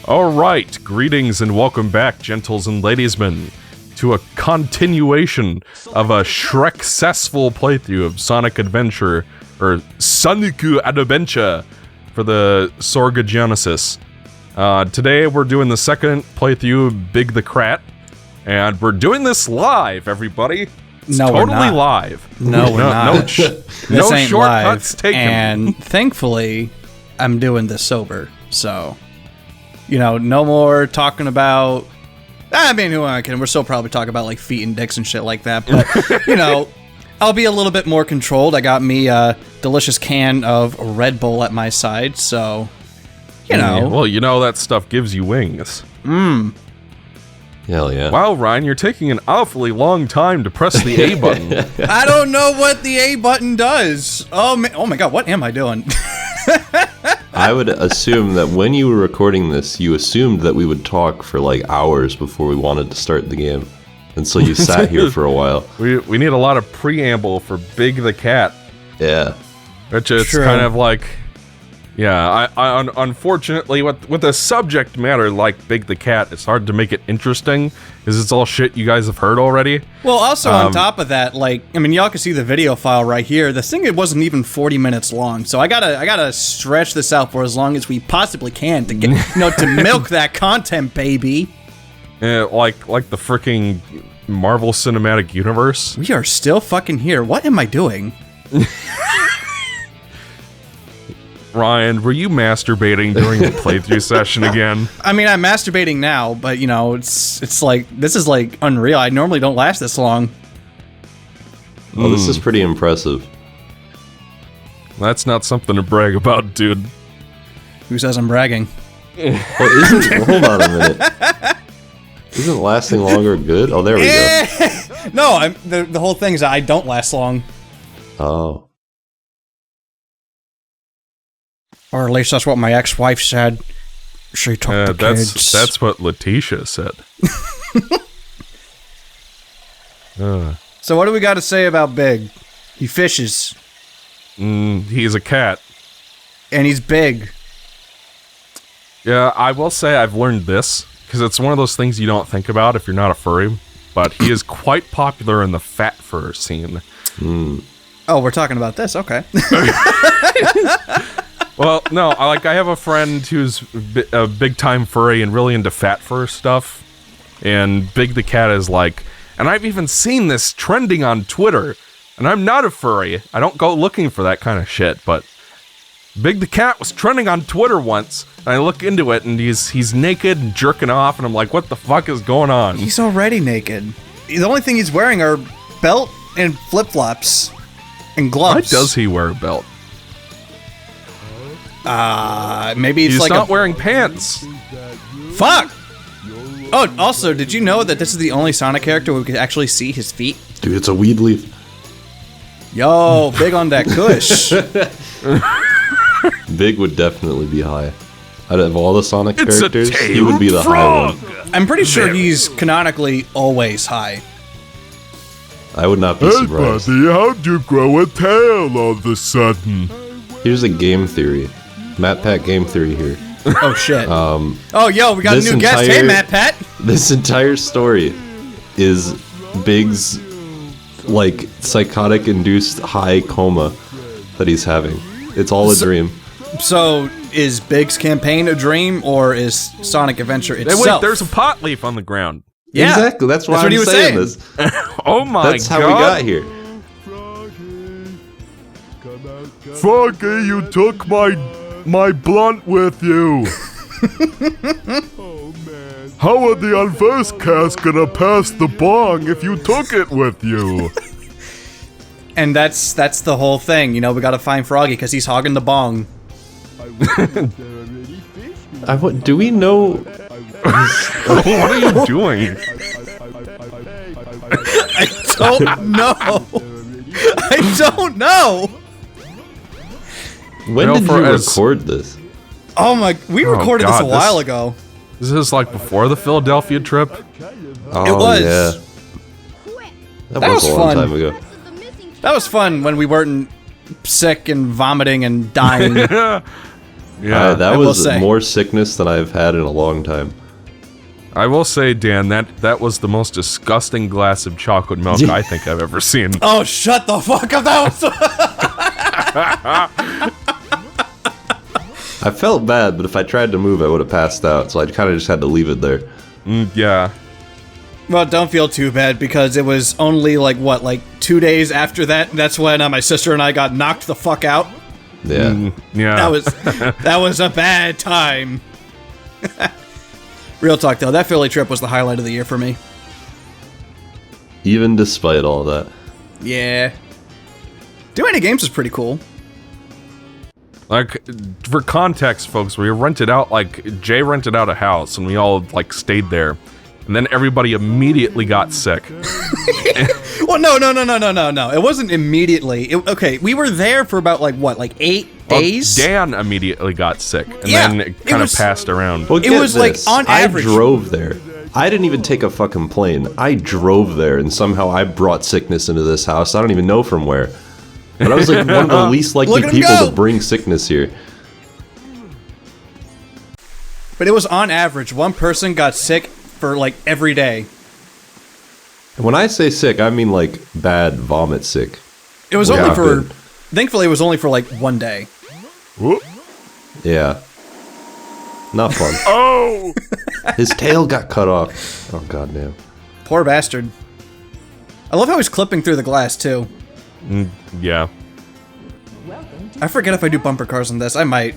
Alright, greetings and welcome back, gentles and ladiesmen, to a continuation of a Shrek-cessful playthrough of Sonic Adventure, or Sonic Adventure, for the Sega Genesis. Today we're doing the second playthrough of Big the Cat, and we're doing this live, everybody. It's totally live. No, we're not. No shortcuts taken. And thankfully, I'm doing this sober, so... You know, no more talking about... I mean, who am I kidding? We're still probably talking about, like, feet and dicks and shit like that, but, you know, I'll be a little bit more controlled. I got me a delicious can of Red Bull at my side, so, you know. Well, you know that stuff gives you wings. Hell yeah. Wow, Ryan, you're taking an awfully long time to press the A button. I don't know what the A button does. Oh my god, what am I doing? I would assume that when you were recording this, you assumed that we would talk for like hours before we wanted to start the game. And so you sat here for a while. We need a lot of preamble for Big the Cat. Yeah. Which is kind of like... Yeah, I unfortunately, with a subject matter like Big the Cat, it's hard to make it interesting, because it's all shit you guys have heard already. Well, also on top of that, like, I mean, y'all can see the video file right here. The thing, it wasn't even 40 minutes long, so I gotta stretch this out for as long as we possibly can to get, you know, to milk that content, baby. Like the freaking Marvel Cinematic Universe. We are still fucking here. What am I doing? Ryan, were you masturbating during the playthrough session again? I mean, I'm masturbating now, but, you know, it's like, this is, like, unreal. I normally don't last this long. Well, this is pretty impressive. That's not something to brag about, dude. Who says I'm bragging? Well, hold on a minute. Isn't lasting longer good? Oh, there we go. No, the whole thing is I don't last long. Oh. Or at least that's what my ex-wife said. She took the kids. That's what Letitia said. So what do we got to say about Big? He fishes. He's a cat. And he's big. Yeah, I will say I've learned this, because it's one of those things you don't think about if you're not a furry, but he is quite popular in the fat fur scene. Oh, we're talking about this? Okay. Well, no, I have a friend who's a big-time furry and really into fat fur stuff, and Big the Cat is like, and I've even seen this trending on Twitter, and I'm not a furry, I don't go looking for that kind of shit, but Big the Cat was trending on Twitter once, and I look into it, and he's naked and jerking off, and I'm like, what the fuck is going on? He's already naked. The only thing he's wearing are belt and flip-flops and gloves. Why does he wear a belt? Maybe it's he's like not wearing pants. Fuck! Oh, also, did you know that this is the only Sonic character where we could actually see his feet? Dude, it's a weed leaf. Yo, big on that kush. Big would definitely be high. Out of all the Sonic characters, he would be the high one. I'm pretty sure he's canonically always high. I would not be surprised. Hey buddy, how'd you grow a tail all of a sudden? Here's a game theory. Matt Pat game theory here. Oh shit. Oh yo, we got a new guest. Hey Matt Pat. This entire story is Big's like psychotic induced high coma that he's having. It's all a dream. So is Big's campaign a dream, or is Sonic Adventure itself? Wait, there's a pot leaf on the ground. Yeah, exactly. That's why I'm saying this. Oh my god. That's how we got here. Froggy, you took my blunt with you. How are the Unversed cast gonna pass the bong if you took it with you? And that's the whole thing, you know, we gotta find Froggy because he's hogging the bong. Do we know? What are you doing? I don't know. I don't know. When did you record this? Oh my, we recorded this a while ago. This is like before the Philadelphia trip? Oh, it was. Yeah. That was a long fun. time ago. That was fun when we weren't sick and vomiting and dying. Yeah, that I will was say. more sickness than I've had in a long time. I will say, Dan, that was the most disgusting glass of chocolate milk I think I've ever seen. Oh, shut the fuck up! That was. I felt bad, but if I tried to move, I would have passed out, so I kind of just had to leave it there. Yeah. Well, don't feel too bad because it was only like 2 days after that. That's when my sister and I got knocked the fuck out. Yeah. Yeah. That was a bad time. Real talk though, that Philly trip was the highlight of the year for me. Even despite all that. Yeah. Doing the games is pretty cool. Like, for context, folks, we rented out, Jay rented out a house, and we all, stayed there. And then everybody immediately got sick. Well, no. It wasn't immediately. Okay, we were there for about, 8 days? Dan immediately got sick, and Yeah, then it kind of passed around. Well, It was, on average. I drove there. I didn't even take a fucking plane. I drove there, and somehow I brought sickness into this house. I don't even know from where. But I was one of the least likely Look at him people go! to bring sickness here. But it was on average. One person got sick for, every day. And when I say sick, I mean bad vomit sick. It was What only for... happened? Thankfully, it was only for, 1 day. Whoop. Yeah. Not fun. Oh! His tail got cut off. Oh, goddamn. Poor bastard. I love how he's clipping through the glass, too. Yeah. I forget if I do bumper cars on this. I might.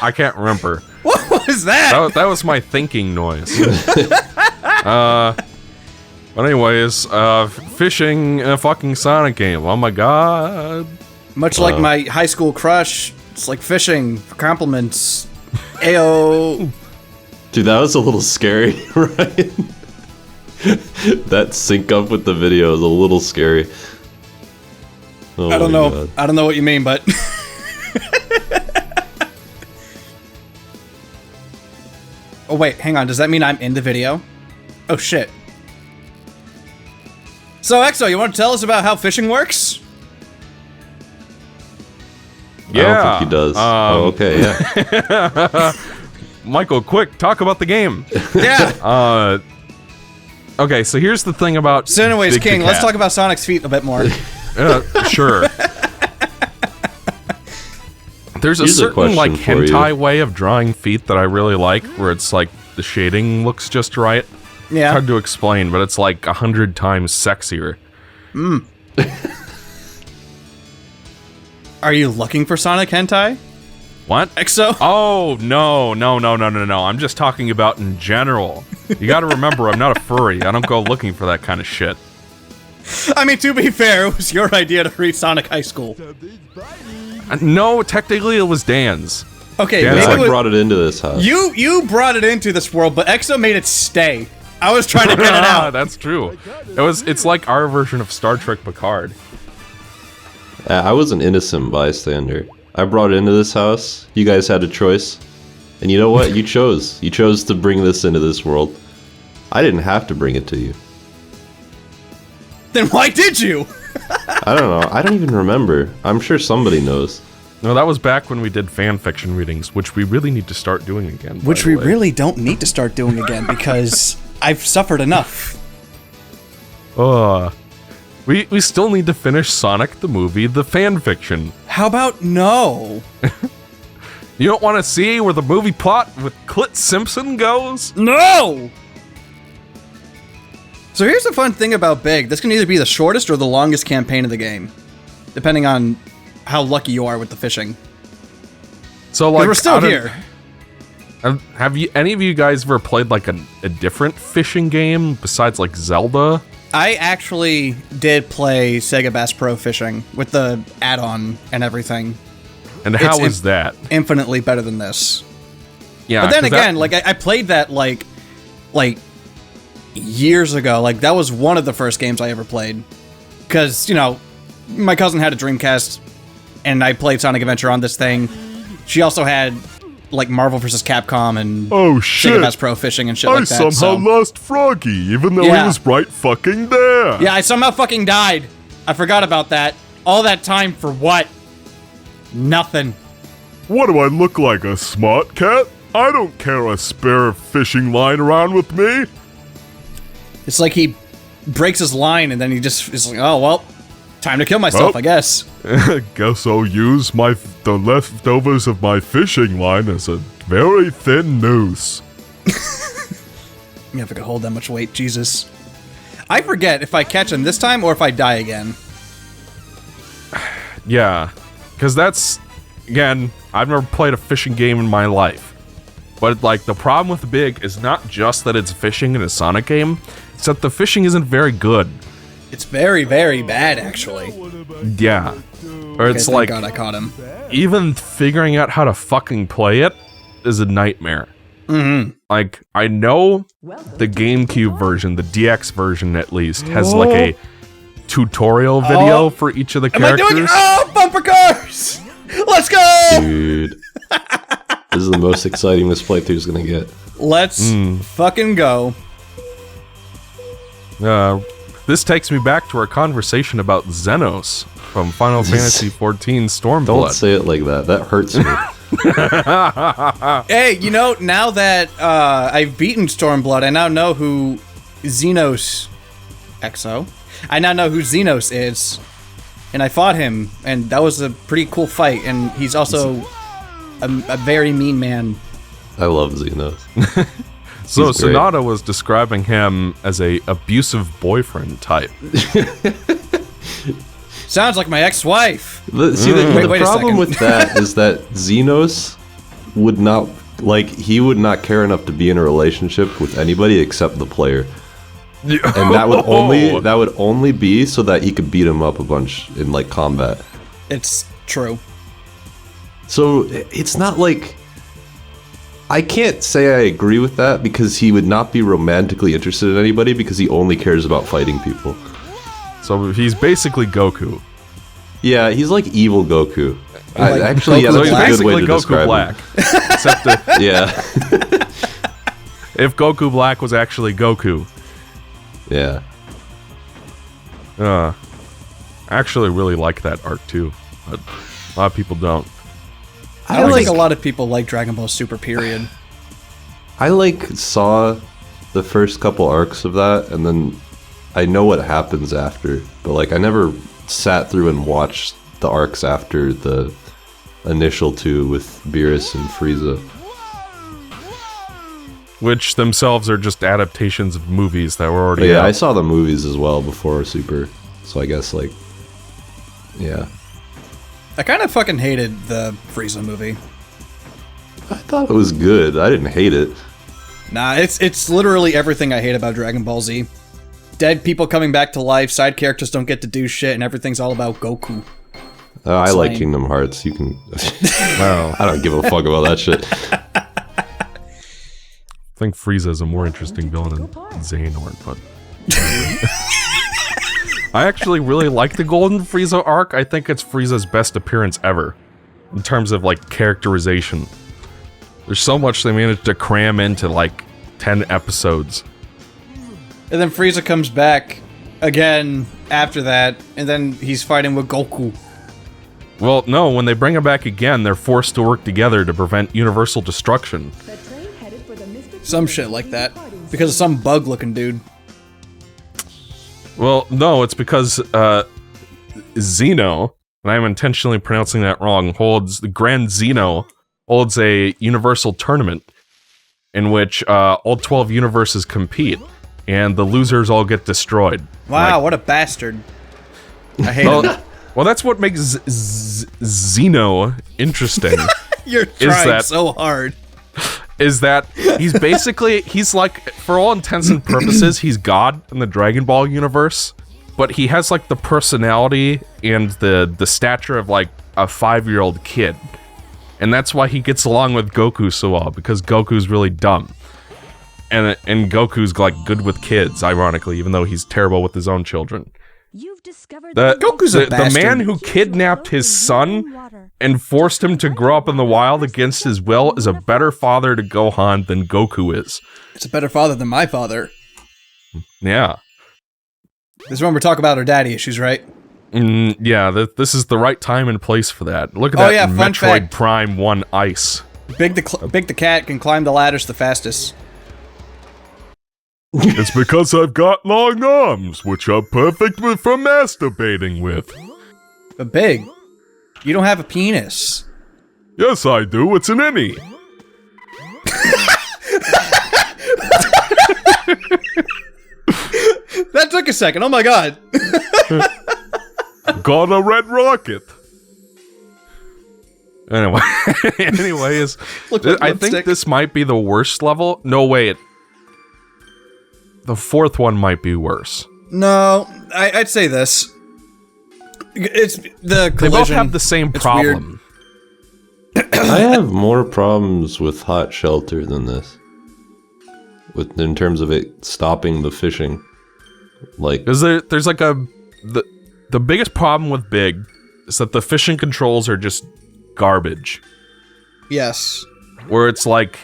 I can't remember. What was that? That was my thinking noise. But anyways, fishing in a fucking Sonic game. Oh my god. Much like my high school crush, it's like fishing for compliments. Ayo. Dude, that was a little scary, right? That sync up with the video is a little scary. Oh I don't my know. God. I don't know what you mean, but... Oh, wait. Hang on. Does that mean I'm in the video? Oh, shit. So, Exo, you want to tell us about how fishing works? Yeah. I don't think he does. Oh, okay, yeah. Michael, quick, talk about the game. Yeah. Okay, so here's the thing about So anyways, Big the King, let's Cat. talk about Sonic's feet a bit more. Sure. There's a Here's a certain question for hentai you. way of drawing feet that I really like, where it's the shading looks just right. It's Yeah. hard to explain, but it's 100 times sexier. Are you looking for Sonic hentai? What? Exo? Oh, no. I'm just talking about in general. You gotta remember, I'm not a furry. I don't go looking for that kind of shit. I mean, to be fair, it was your idea to read Sonic High School. No, technically it was Dan's. Okay, Yeah, maybe I it was, brought it into this house. you brought it into this world, but Exo made it stay. I was trying to get it out. That's true. It's like our version of Star Trek Picard. I was an innocent bystander. I brought it into this house. You guys had a choice. And you know what? You chose. You chose to bring this into this world. I didn't have to bring it to you. Then why did you? I don't know. I don't even remember. I'm sure somebody knows. No, that was back when we did fan fiction readings, which we really need to start doing again. Which by we the way. really don't need to start doing again because I've suffered enough. We still need to finish Sonic the movie, the fan fiction. How about no? You don't want to see where the movie plot with Clit Simpson goes? No! So here's the fun thing about Big. This can either be the shortest or the longest campaign of the game, depending on how lucky you are with the fishing. So But we're still out of- here. Have you any of you guys ever played a different fishing game besides Zelda? I actually did play Sega Bass Pro Fishing with the add-on and everything. And how It's was that? Infinitely better than this. Yeah, But then 'cause again, that- I played that like years ago. That was one of the first games I ever played. Because, my cousin had a Dreamcast, and I played Sonic Adventure on this thing. She also had, Marvel vs. Capcom and oh shit! Sega Bass Pro Fishing and shit like that. So. lost Froggy, even though Yeah. right fucking there. Yeah, I somehow fucking died. I forgot about that. All that time for what? Nothing. What do I look like, a smart cat? I don't carry a spare fishing line around with me. It's like he breaks his line and then he just is like, oh, well, time to kill myself, I guess. Guess I'll use the leftovers of my fishing line as a very thin noose. Yeah, if I could hold that much weight, Jesus. I forget if I catch him this time or if I die again. Yeah, because that's, again, I've never played a fishing game in my life. But, like, the problem with Big is not just that it's fishing in a Sonic game, it's that the fishing isn't very good. It's very, very bad, actually. Yeah. Or Okay, it's thank like, God I caught him. even figuring out how to fucking play it is a nightmare. Mm-hmm. Like, I know the GameCube version, the DX version at least, has like a tutorial video for each of the characters. Am I doing it? Oh, bumper cars! Let's go! Dude. This is the most exciting this playthrough's gonna get. Let's fucking go. This takes me back to our conversation about Xenos from Final Fantasy XIV Stormblood. Don't say it like that. That hurts me. Hey, you know, now that I've beaten Stormblood, I now know who Xenos... XO? I now know who Xenos is. And I fought him, and that was a pretty cool fight, and he's also a very mean man. I love Xenos. So Sonata was describing him as a abusive boyfriend type. Sounds like my ex-wife. The Wait a problem second. with that is that Xenos would not, like, he would not care enough to be in a relationship with anybody except the player. And that would only be so that he could beat him up a bunch in, like, combat. It's true. So it's not like, I can't say I agree with that because he would not be romantically interested in anybody because he only cares about fighting people. So he's basically Goku. Yeah, he's like evil Goku. Like Actually, yeah, So that's he's a good way basically to Goku describe Black. him. Except that Yeah, if Goku Black was actually Goku. yeah. I actually really like that art too, but a lot of people don't. I don't think a lot of people like Dragon Ball Super, period. I like saw the first couple arcs of that, and then I know what happens after, but like I never sat through and watched the arcs after the initial two with Beerus and Frieza. Which themselves are just adaptations of movies that were But already yeah, out. I saw the movies as well before Super, so I guess like, yeah. I kind of fucking hated the Frieza movie. I thought it was good. I didn't hate it. Nah, it's literally everything I hate about Dragon Ball Z. Dead people coming back to life, side characters don't get to do shit, and everything's all about Goku. I like lame. Kingdom Hearts. You can. Wow. I don't give a fuck about that shit. I think Frieza is a more interesting villain than Xehanort, but... I actually really like the Golden Frieza arc. I think it's Frieza's best appearance ever, in terms of, like, characterization. There's so much they managed to cram into, like, 10 episodes. And then Frieza comes back again after that, and then he's fighting with Goku. Well, no, when they bring him back again, they're forced to work together to prevent universal destruction. Some shit like that. Because of some bug-looking dude. Well, no, it's because Xeno, and I'm intentionally pronouncing that wrong, the Grand Xeno holds a universal tournament in which all 12 universes compete, and the losers all get destroyed. Wow, what a bastard. I hate him. Well, that's what makes Xeno interesting. You're trying so hard. Is that he's like, for all intents and purposes, he's God in the Dragon Ball universe, but he has like the personality and the stature of like a 5-year-old kid. And that's why he gets along with Goku so well, because Goku's really dumb. And Goku's like good with kids, ironically, even though he's terrible with his own children. Goku's a the bastard. man who kidnapped his son and forced him to grow up in the wild against his will is a better father to Gohan than Goku is. It's a better father than my father. Yeah. This is when we're talking about our daddy issues, right? Yeah, this is the right time and place for that. Look at Oh, that yeah, fun Metroid fact. Prime 1 Ice. Big the cat can climb the ladders the fastest. It's because I've got long arms, which are perfect for masturbating with. But Big, you don't have a penis. Yes, I do. It's an innie. That took a second. Oh my god. Got a red rocket. Anyway, anyways, Look like I lipstick. think this might be the worst level. No, wait. The fourth one might be worse. No, I'd say this. It's the collision. They both have the same It's problem. I have more problems with Hot Shelter than this. In terms of it stopping the fishing. Like, Because there's like the biggest problem with Big is that the fishing controls are just garbage. Yes. Where it's like,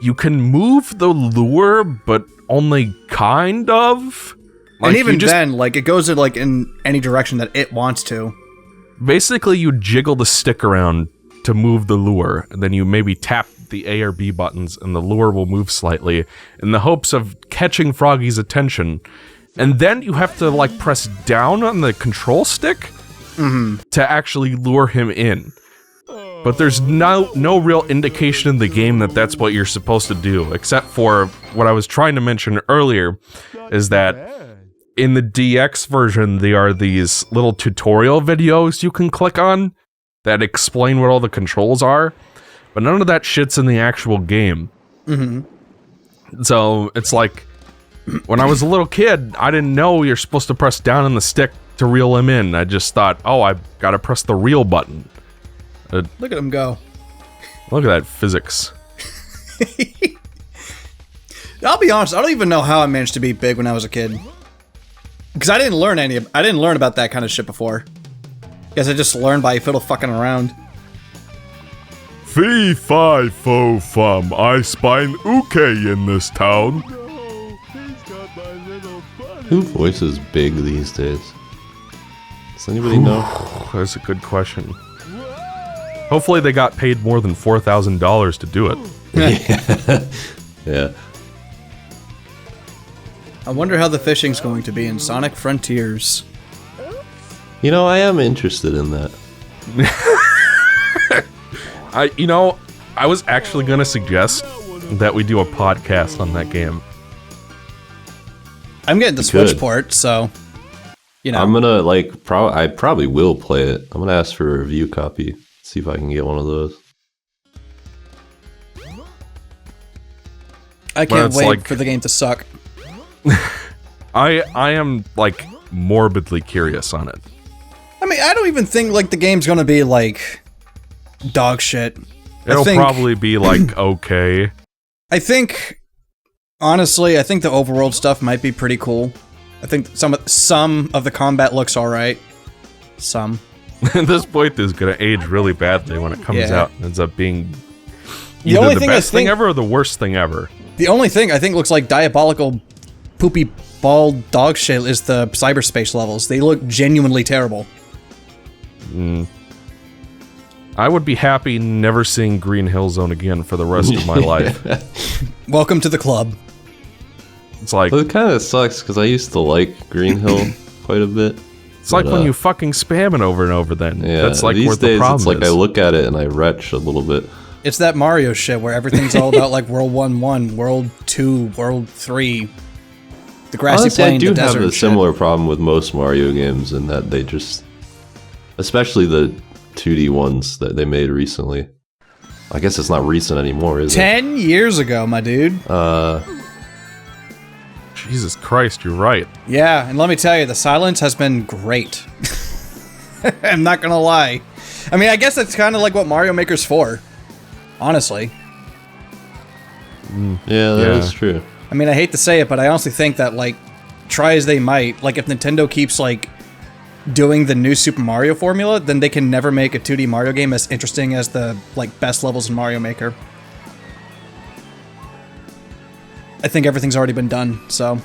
you can move the lure, but only kind of. Like, And even you just, then, like, it goes in, like, in any direction that it wants to. basically you jiggle the stick around to move the lure, and then you maybe tap the A or B buttons, and the lure will move slightly, in the hopes of catching Froggy's attention. And then you have to, like, press down on the control stick to actually lure him in. But there's no real indication in the game that that's what you're supposed to do, except for what I was trying to mention earlier, is that in the DX version, there are these little tutorial videos you can click on that explain what all the controls are, but none of that shit's in the actual game. So it's like, when I was a little kid, I didn't know you're supposed to press down on the stick to reel him in. I just thought, oh, I've got to press the reel button. Look at him go. Look at that physics. I'll be honest, I don't even know how I managed to be big when I was a kid. Because I didn't learn about that kind of shit before. Guess I just learned by fiddle fucking around. Fee, fi, fo, fum, I spy an uke in this town. who voices Big these days? Does anybody know? That's a good question. Hopefully they got paid more than $4,000 to do it. Yeah. I wonder how the fishing's going to be in Sonic Frontiers. You know, I am interested in that. I was actually gonna suggest that we do a podcast on that game. I'm getting the Switch port, so you know. I'm gonna I probably will play it. I'm gonna ask for a review copy. See if I can get one of those. I can't it's wait like- for the game to suck. I am like morbidly curious on it. I mean, I don't even think like the game's gonna be like dog shit. It'll probably be like okay. I think, honestly, I think the overworld stuff might be pretty cool. I think some of the combat looks alright. Some. This point is gonna age really badly when it comes Yeah. out. It ends up being The either only the thing I best thing think- ever or the worst thing ever. The only thing I think looks like diabolical, poopy, bald dog shit is the cyberspace levels. They look genuinely terrible. I would be happy never seeing Green Hill Zone again for the rest of my life. Welcome to the club. It's like Well, it kind of sucks because I used to like Green Hill quite a bit. it's like when you fucking spam it over and over. Then Yeah, that's like these where the days problem it's like is. I look at it and I retch a little bit. It's that Mario shit where everything's all about like World 1-1, World 2, World 3. The grassy Honestly, plain, I do the desert have a shit. similar problem with most Mario games in that they just, especially the 2D ones that they made recently. I guess it's not recent anymore, is it? 10 years ago, my dude. Jesus Christ, you're right. Yeah, and let me tell you, the silence has been great. I'm not gonna lie. I mean, I guess that's kind of like what Mario Maker's for. Honestly. Yeah, that is true. I mean, I hate to say it, but I honestly think that, like, try as they might, like, if Nintendo keeps, like, doing the new Super Mario formula, then they can never make a 2D Mario game as interesting as the, like, best levels in Mario Maker. I think everything's already been done, so...